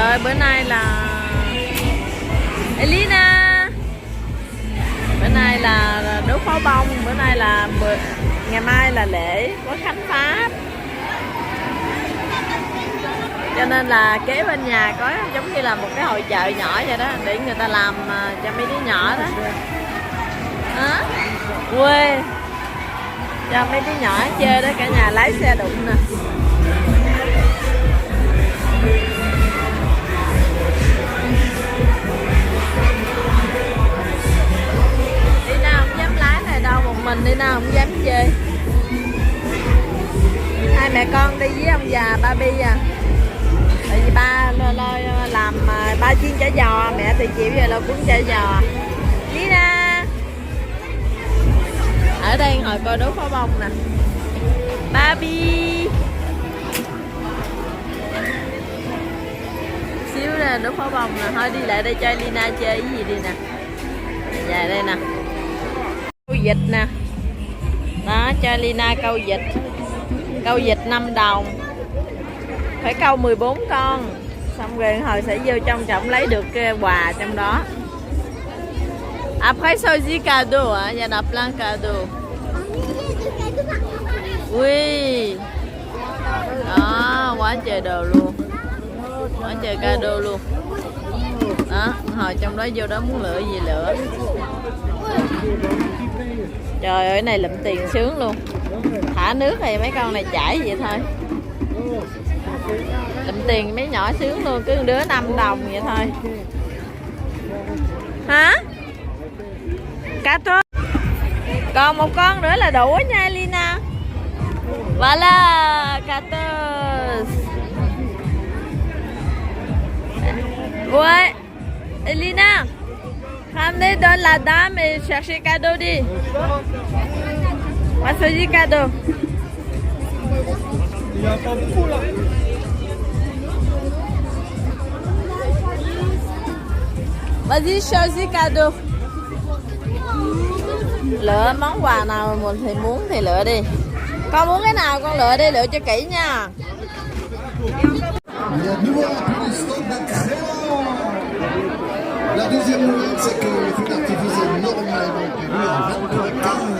ơi, bữa nay là Elina. Bữa nay là đốt pháo bông, bữa nay là ngày mai là lễ có khánh Pháp. Cho nên là kế bên nhà có giống như là một cái hội chợ nhỏ vậy đó, để người ta làm cho mấy đứa nhỏ đó. Hả? Quê cho mấy đứa nhỏ chơi đó, cả nhà lái xe đụng nè. Đi nào không dám lái này đâu, một mình đi nào không dám chơi. Hai mẹ con đi với ông già ba Bi à. Tại vì ba làm ba chiên chả giò, mẹ thì chịu giờ là cuốn chả giò. Lina ở đây ngồi coi đốt pháo bông nè. Barbie xíu ra đốt pháo bông nè. Thôi đi lại đây cho Lina chơi cái gì đi nè. Dạ đây nè, câu vịt nè đó, cho Lina câu vịt. Câu vịt 5 đồng, phải câu 14 con, xong rồi hồi sẽ vô trong trọng lấy được quà trong đó. Après choisi cadeau, hein, il y en a plein cadeau. Ui, đó, quá trời đồ luôn, quá trời cadeau luôn. Đó, hồi trong đó vô đó muốn lựa gì lựa. Trời ơi, này lụm tiền sướng luôn. Thả nước thì mấy con này chảy vậy thôi. Lụm tiền mấy nhỏ sướng luôn, cứ đứa 5 đồng vậy thôi. Hả? Cá tốt. Còn một con nữa là đủ nha Lina. Voilà, 14. Ouais. Elina, ramenez dans la dame et cherchez cadeau đi. On choisit cadeau. Il y a pas beaucoup là. Vas-y, choisis cadeau. Lựa món quà nào mình thì muốn thì lựa đi. Con muốn cái nào con lựa đi, lựa cho kỹ nha. La deuxième nouvelle, c'est que le feu d'artifice est normalement prévu à 23h15.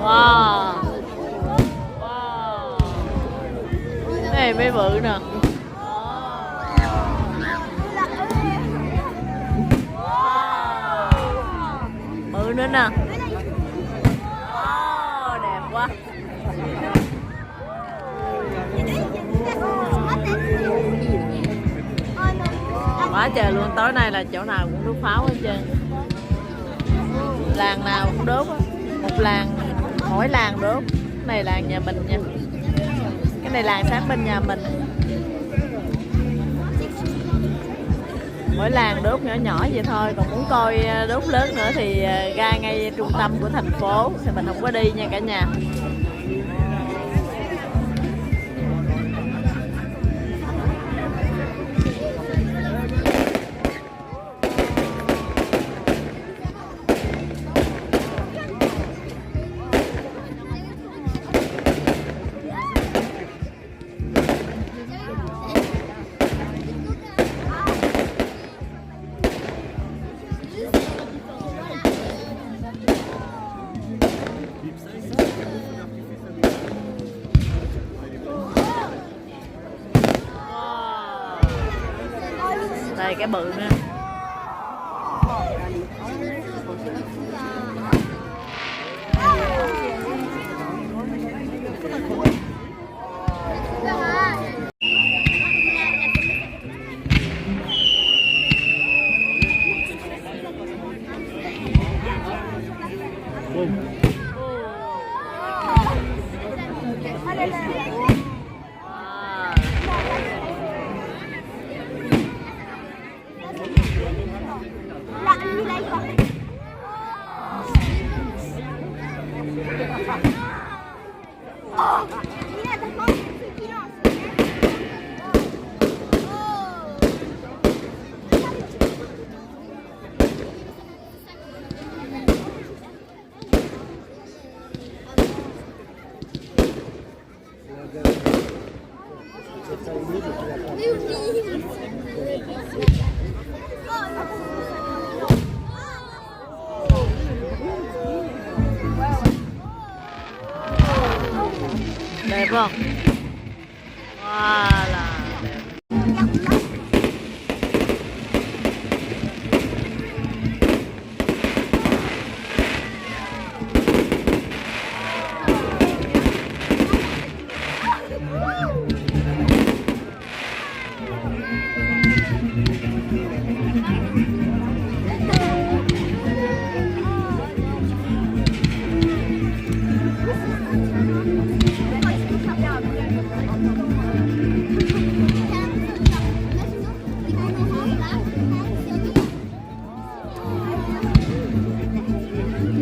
Wow. Wow. Cái này mới bự nè. Bự nữa nè. Wow, đẹp quá. Quá trời luôn, tối nay là chỗ nào cũng đốt pháo hết trơn. Làng nào cũng đốt á. Một làng, mỗi làng đốt. Cái này làng nhà mình nha. Cái này làng sát bên nhà mình. Mỗi làng đốt nhỏ nhỏ vậy thôi. Còn muốn coi đốt lớn nữa thì ra ngay trung tâm của thành phố. Thì mình không có đi nha cả nhà. Đây cái bự nữa. Đẹp không? Wow là đẹp.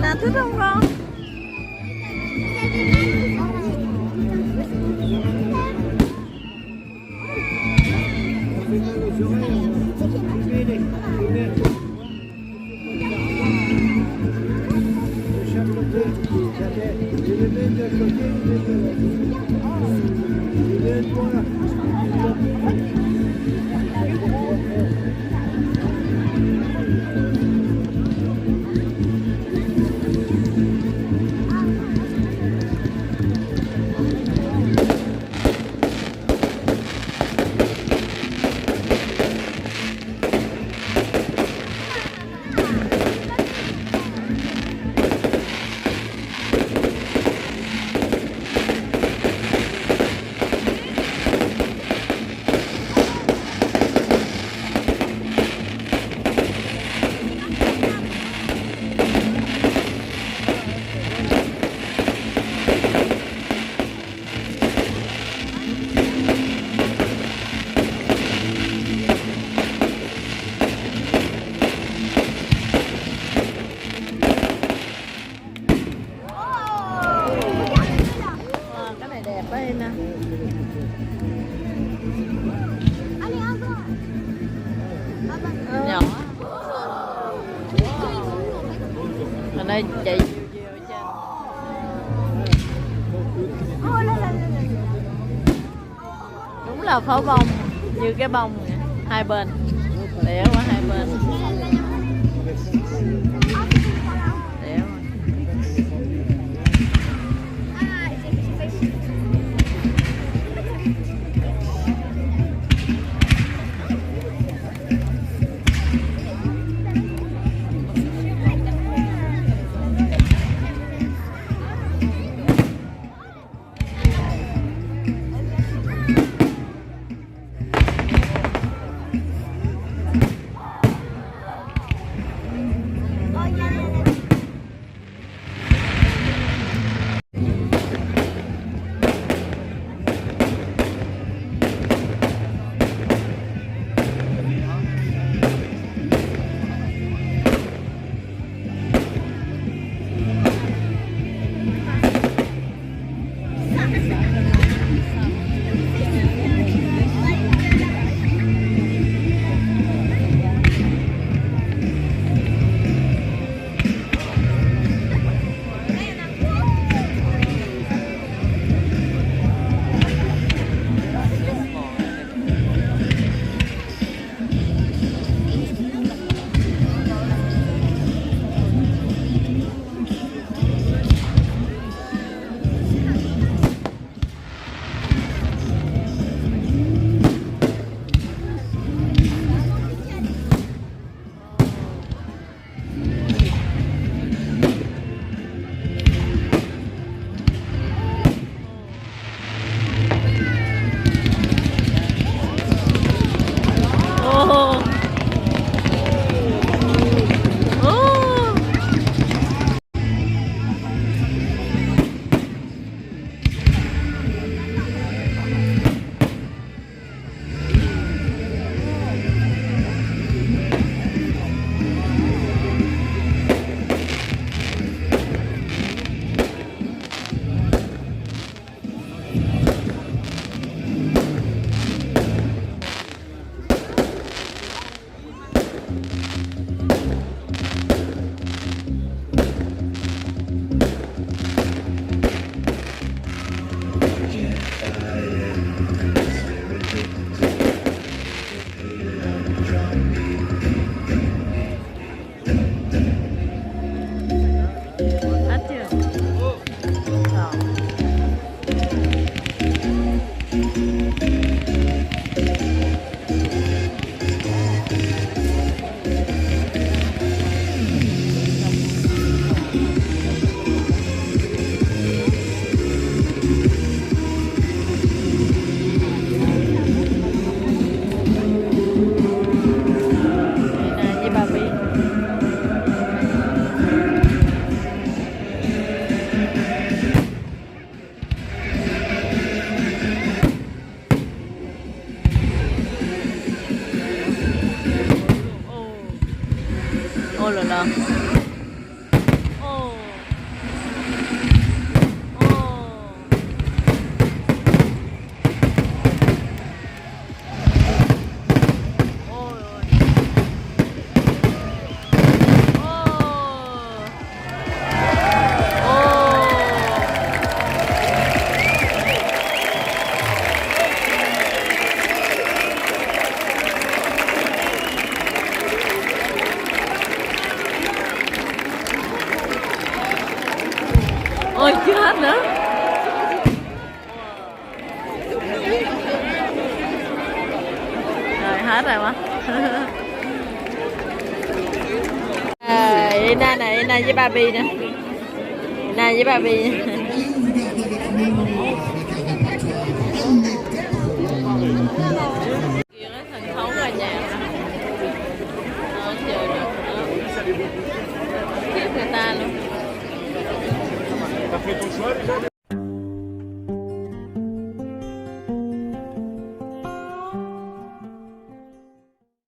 Là thích không con? Nhỏ ở đây chạy đúng là pháo bông như cái bông hai bên đẻ qua hai bên đẻ chưa hết nữa. Rồi hết rồi quá. Ina nè, Ina với Barbie nè. Ina với Barbie. Kia nó thành thống là nhà nè. Đó, chờ được. Khiếp người ta luôn.